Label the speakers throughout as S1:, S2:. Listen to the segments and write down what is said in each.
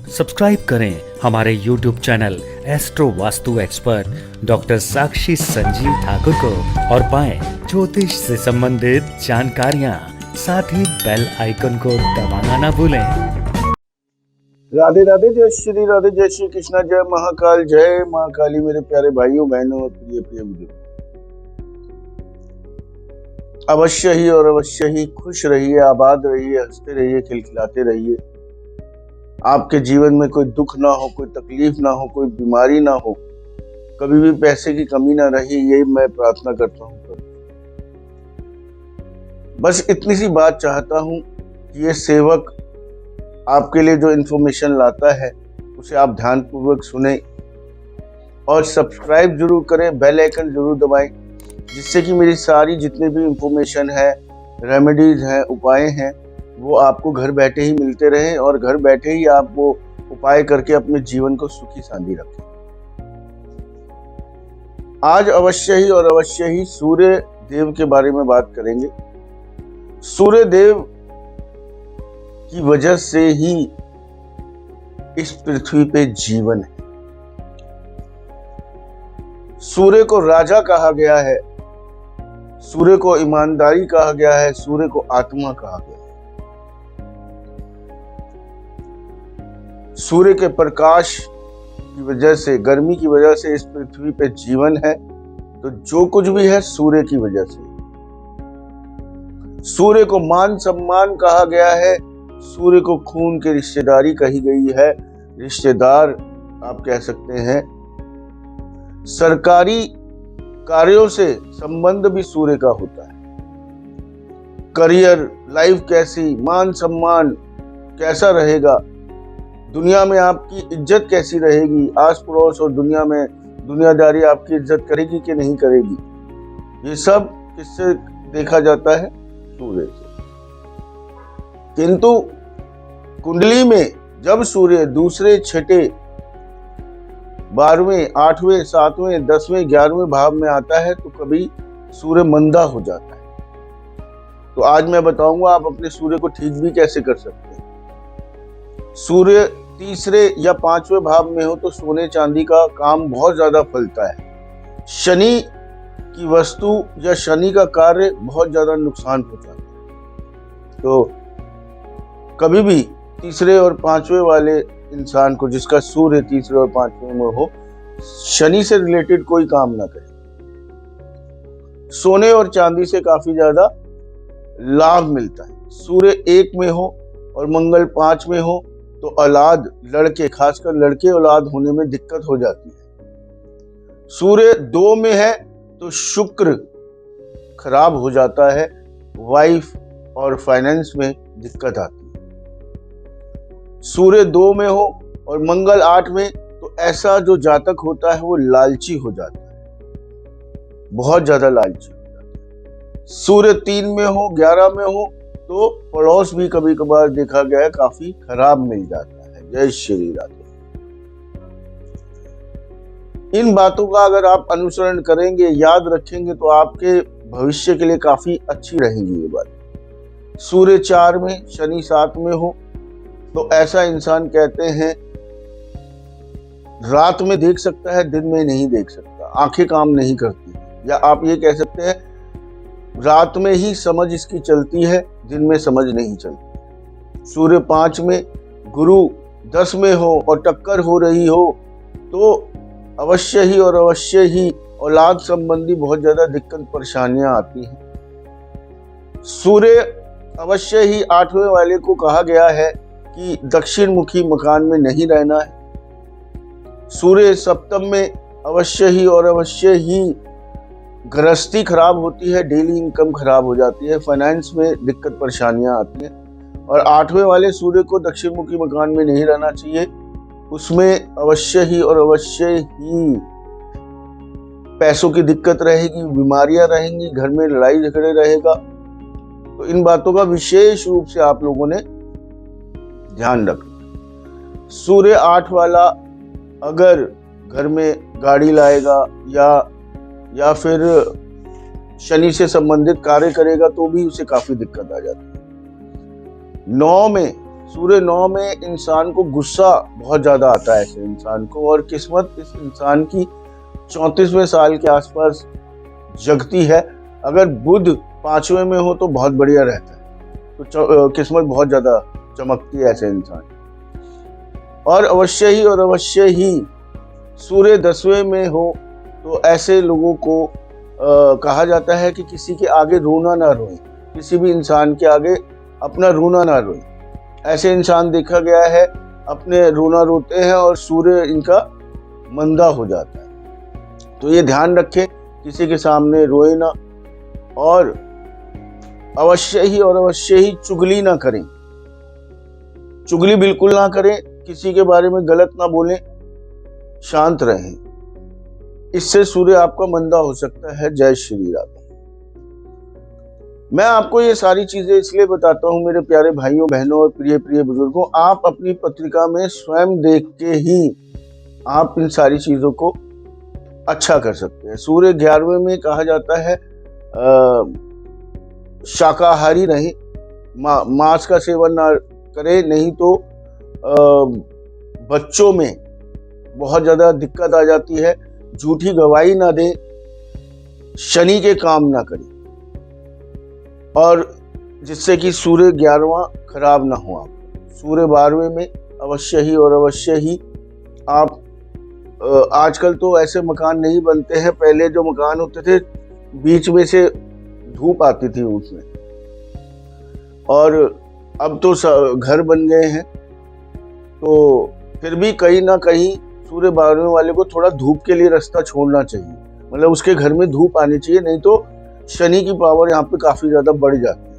S1: Subscribe करें हमारे YouTube channel Astro Vastu Expert doctor Sakshi Sanjeev Thakur को और पाएं ज्योतिष से संबंधित जानकारियां। साथ ही बेल आइकन को दबाना ना भूलें।
S2: राधे राधे, जय श्री राधे, जय श्री कृष्णा, जय महाकाल, जय मां काली। मेरे प्यारे भाइयों बहनों और प्रिय प्रिय बुजुर्ग, अवश्य ही और अवश्य ही खुश रहिए, आबाद रहिए, हंसते रहिए, खिलखिलाते रहिए। आपके जीवन में कोई दुख ना हो, कोई तकलीफ ना हो, कोई बीमारी ना हो, कभी भी पैसे की कमी ना रही, यही मैं प्रार्थना करता हूँ। बस इतनी सी बात चाहता हूँ कि ये सेवक आपके लिए जो इन्फॉर्मेशन लाता है उसे आप ध्यानपूर्वक सुने और सब्सक्राइब जरूर करें, बेल आइकन जरूर दबाएं, जिससे कि मेरी सारी जितने भी इंफॉर्मेशन है, रेमेडीज हैं, उपाय हैं, वो आपको घर बैठे ही मिलते रहें और घर बैठे ही आप वो उपाय करके अपने जीवन को सुखी शांति रखें। आज अवश्य ही और अवश्य ही सूर्य देव के बारे में बात करेंगे। सूर्य देव की वजह से ही इस पृथ्वी पे जीवन है। सूर्य को राजा कहा गया है, सूर्य को ईमानदारी कहा गया है, सूर्य को आत्मा कहा गया है। सूर्य के प्रकाश की वजह से, गर्मी की वजह से इस पृथ्वी पे जीवन है। तो जो कुछ भी है सूर्य की वजह से। सूर्य को मान सम्मान कहा गया है, सूर्य को खून की रिश्तेदारी कही गई है। रिश्तेदार आप कह सकते हैं। सरकारी कार्यों से संबंध भी सूर्य का होता है। करियर, लाइफ कैसी, मान सम्मान कैसा रहेगा, दुनिया में आपकी इज्जत कैसी रहेगी, आस पड़ोस और दुनिया में दुनियादारी आपकी इज्जत करेगी कि नहीं करेगी, ये सब किससे देखा जाता है? सूर्य से। किंतु कुंडली में जब सूर्य दूसरे, छठे, 12वें, 8वें, 7वें, 10वें, 11वें भाव में आता है तो कभी सूर्य मंदा हो जाता है। तो आज मैं बताऊंगा आप अपने सूर्य को ठीक भी कैसे कर सकते हैं। सूर्य तीसरे या 5वें भाव में हो तो सोने चांदी का काम बहुत ज्यादा फलता है। शनि की वस्तु या शनि का कार्य बहुत ज्यादा नुकसान पहुंचाता है। तो कभी भी तीसरे और 5वें वाले इंसान को, जिसका सूर्य तीसरे और 5वें में हो, शनि से रिलेटेड कोई काम ना करे। सोने और चांदी से काफी ज्यादा लाभ मिलता है। सूर्य 1 में हो और मंगल 5 में हो तो औलाद, लड़के, खासकर लड़के औलाद होने में दिक्कत हो जाती है। सूर्य 2 में है तो शुक्र खराब हो जाता है, वाइफ और फाइनेंस में दिक्कत आती है। सूर्य 2 में हो और मंगल 8 में तो ऐसा जो जातक होता है वो लालची हो जाता है, बहुत ज्यादा लालची हो जाता है। सूर्य 3 में हो, 11 में हो तो पड़ोस भी कभी कभार देखा गया है काफी खराब मिल जाता है। जय श्री राधे। इन बातों का अगर आप अनुसरण करेंगे, याद रखेंगे तो आपके भविष्य के लिए काफी अच्छी रहेंगी ये बात। सूर्य 4 में, शनि 7 में हो तो ऐसा इंसान कहते हैं रात में देख सकता है, दिन में नहीं देख सकता, आंखें काम नहीं करती। या आप ये कह सकते हैं रात में ही समझ इसकी चलती है, दिन में समझ नहीं चलती। सूर्य 5 में, गुरु 10 में हो और टक्कर हो रही हो तो अवश्य ही और अवश्य ही औलाद संबंधी बहुत ज्यादा दिक्कत परेशानियां आती हैं। सूर्य अवश्य ही 8वें वाले को कहा गया है कि दक्षिण मुखी मकान में नहीं रहना है। सूर्य 7 में अवश्य ही और अवश्य ही गृहस्थी खराब होती है, डेली इनकम खराब हो जाती है, फाइनेंस में दिक्कत परेशानियां आती हैं। और 8वें वाले सूर्य को दक्षिण मुखी मकान में नहीं रहना चाहिए, उसमें अवश्य ही और अवश्य ही पैसों की दिक्कत रहेगी, बीमारियां रहेंगी, घर में लड़ाई झगड़े रहेगा। तो इन बातों का विशेष रूप से आप लोगों ने ध्यान रखना। सूर्य 8 वाला अगर घर में गाड़ी लाएगा या फिर शनि से संबंधित कार्य करेगा तो भी उसे काफी दिक्कत आ जाती है। 9 में सूर्य 9 में इंसान को गुस्सा बहुत ज़्यादा आता है ऐसे इंसान को, और किस्मत इस इंसान की 34वें साल के आसपास जगती है। अगर बुध 5वें में हो तो बहुत बढ़िया रहता है, तो किस्मत बहुत ज़्यादा चमकती है ऐसे इंसान। और अवश्य ही सूर्य 10वें में हो तो ऐसे लोगों को कहा जाता है कि किसी के आगे रोना ना रोए, किसी भी इंसान के आगे अपना रोना ना रोए। ऐसे इंसान देखा गया है अपने रोना रोते हैं और सूर्य इनका मंदा हो जाता है। तो ये ध्यान रखें, किसी के सामने रोए ना, और अवश्य ही चुगली ना करें। चुगली बिल्कुल ना करें, किसी के बारे में गलत ना बोलें, शांत रहें। इससे सूर्य आपका मंदा हो सकता है। जय श्री राम। मैं आपको ये सारी चीजें इसलिए बताता हूँ मेरे प्यारे भाइयों बहनों और प्रिय बुजुर्गों, आप अपनी पत्रिका में स्वयं देख के ही आप इन सारी चीजों को अच्छा कर सकते हैं। सूर्य 11वें में कहा जाता है शाकाहारी रहे, मांस का सेवन ना करे, नहीं तो बच्चों में बहुत ज्यादा दिक्कत आ जाती है। झूठी गवाही ना दे, शनि के काम ना करे, और जिससे कि सूर्य 11वां खराब ना हो। आप सूर्य 12वें में अवश्य ही आप आजकल तो ऐसे मकान नहीं बनते हैं, पहले जो मकान होते थे बीच में से धूप आती थी उसमें, और अब तो घर बन गए हैं। तो फिर भी कहीं ना कहीं सूर्य 12वें वाले को थोड़ा धूप के लिए रास्ता छोड़ना चाहिए, मतलब उसके घर में धूप आनी चाहिए, नहीं तो शनि की पावर यहाँ पे काफी ज्यादा बढ़ जाती है।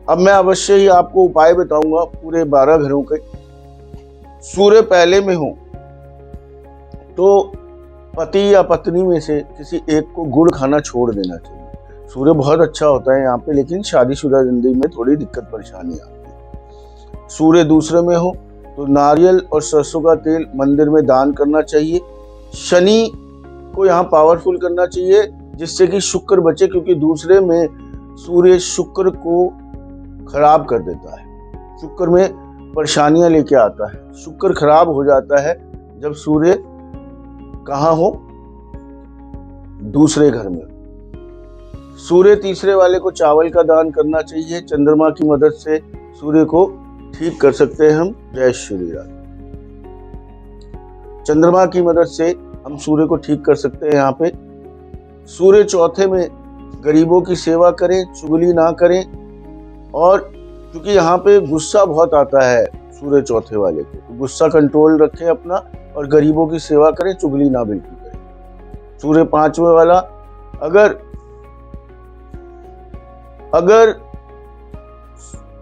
S2: अब मैं अवश्य ही आपको उपाय बताऊंगा पूरे 12 घरों के। सूर्य पहले में हो तो पति या पत्नी में से किसी एक को गुड़ खाना छोड़ देना चाहिए। सूर्य बहुत अच्छा होता है यहाँ पे, लेकिन शादीशुदा जिंदगी में थोड़ी दिक्कत परेशानी आती है। सूर्य दूसरे में हो तो नारियल और सरसों का तेल मंदिर में दान करना चाहिए। शनि को यहाँ पावरफुल करना चाहिए जिससे कि शुक्र बचे, क्योंकि दूसरे में सूर्य शुक्र को खराब कर देता है, शुक्र में परेशानियां लेके आता है। शुक्र खराब हो जाता है जब सूर्य कहाँ हो, दूसरे घर में। सूर्य तीसरे वाले को चावल का दान करना चाहिए। चंद्रमा की मदद से सूर्य को ठीक कर सकते हैं हम। जय श्री राम। चंद्रमा की मदद से हम सूर्य को ठीक कर सकते हैं यहाँ पे। सूर्य चौथे में गरीबों की सेवा करें, चुगली ना करें, और क्योंकि यहाँ पे गुस्सा बहुत आता है सूर्य चौथे वाले को, तो गुस्सा कंट्रोल रखें अपना, और गरीबों की सेवा करें, चुगली ना बिल्कुल करें। सूर्य 5वें वाला, अगर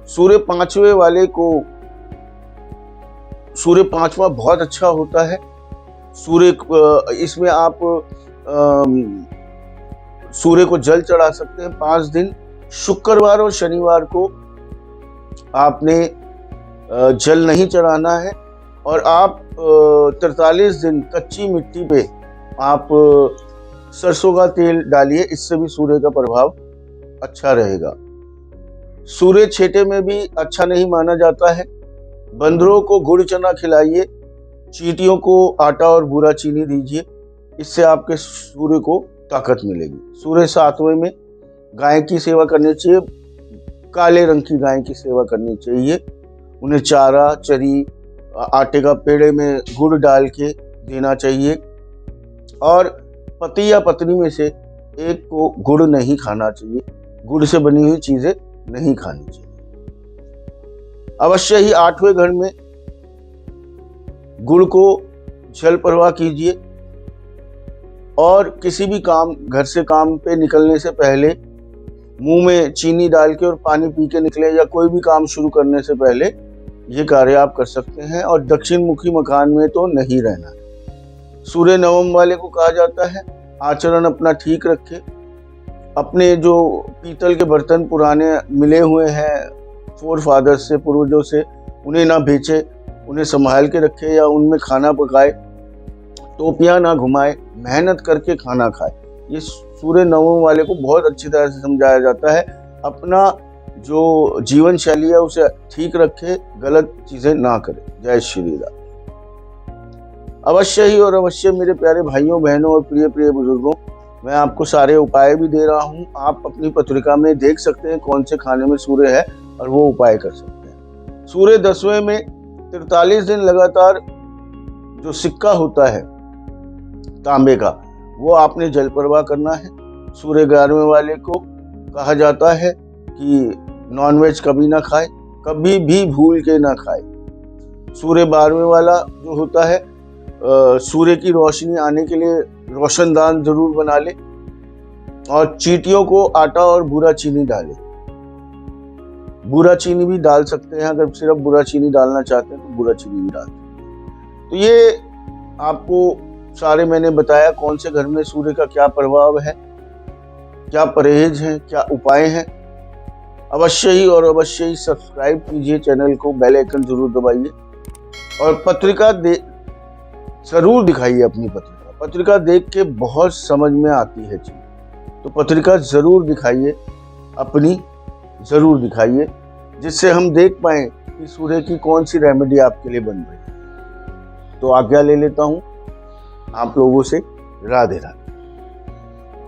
S2: सूर्य 5वें वाले को, सूर्य 5वां बहुत अच्छा होता है। सूर्य इसमें आप सूर्य को जल चढ़ा सकते हैं 5 दिन। शुक्रवार और शनिवार को आपने जल नहीं चढ़ाना है, और आप 43 दिन कच्ची मिट्टी पे आप सरसों का तेल डालिए, इससे भी सूर्य का प्रभाव अच्छा रहेगा। सूर्य छठे में भी अच्छा नहीं माना जाता है। बंदरों को गुड़ चना खिलाइए, चींटियों को आटा और बूरा चीनी दीजिए, इससे आपके सूर्य को ताकत मिलेगी। सूर्य 7वें में गाय की सेवा करनी चाहिए, काले रंग की गाय की सेवा करनी चाहिए। उन्हें चारा चरी, आटे का पेड़े में गुड़ डाल के देना चाहिए, और पति या पत्नी में से एक को गुड़ नहीं खाना चाहिए, गुड़ से बनी हुई चीजें नहीं खानी चाहिए। अवश्य ही 8वें घर में गुड़ को जल प्रवाह कीजिए, और किसी भी काम, घर से काम पे निकलने से पहले मुंह में चीनी डाल के और पानी पी के निकले, या कोई भी काम शुरू करने से पहले ये कार्य आप कर सकते हैं। और दक्षिण मुखी मकान में तो नहीं रहना। सूर्य 9वें वाले को कहा जाता है आचरण अपना ठीक रखे, अपने जो पीतल के बर्तन पुराने मिले हुए हैं फोर फादर्स से, पूर्वजों से, उन्हें ना बेचे, उन्हें संभाल के रखे, या उनमें खाना पकाए, टोपियां ना घुमाए, मेहनत करके खाना खाए। ये सूर्य 9वें वाले को बहुत अच्छी तरह से समझाया जाता है। अपना जो जीवन शैली है उसे ठीक रखे, गलत चीजें ना करे। जय श्री राम। अवश्य ही और अवश्य मेरे प्यारे भाइयों बहनों और प्रिय प्रिय बुजुर्गों, मैं आपको सारे उपाय भी दे रहा हूँ। आप अपनी पत्रिका में देख सकते हैं कौन से खाने में सूर्य है और वो उपाय कर सकते हैं। सूर्य 10वें में 43 दिन लगातार जो सिक्का होता है तांबे का, वो आपने जल प्रवाह करना है। सूर्य 11वें वाले को कहा जाता है कि नॉनवेज कभी ना खाए, कभी भी भूल के ना खाए। सूर्य 12वें वाला जो होता है, सूर्य की रोशनी आने के लिए रोशनदान जरूर बना ले और चींटियों को आटा और भूरा चीनी डाले। भूरा चीनी भी डाल सकते हैं, अगर सिर्फ भूरा चीनी डालना चाहते हैं तो भूरा चीनी भी डाल सकते हैं। तो ये आपको सारे मैंने बताया कौन से घर में सूर्य का क्या प्रभाव है, क्या परहेज है, क्या उपाय हैं। अवश्य ही और अवश्य ही सब्सक्राइब कीजिए चैनल को, बेल आइकन जरूर दबाइए और पत्रिका जरूर दिखाइए अपनी पत्रिका देख के बहुत समझ में आती है चीज, तो पत्रिका जरूर दिखाइए, अपनी जरूर दिखाइए, जिससे हम देख पाए कि सूर्य की कौन सी रेमेडी आपके लिए बन रही है। तो आज्ञा ले लेता हूं आप लोगों से। राधे राधे।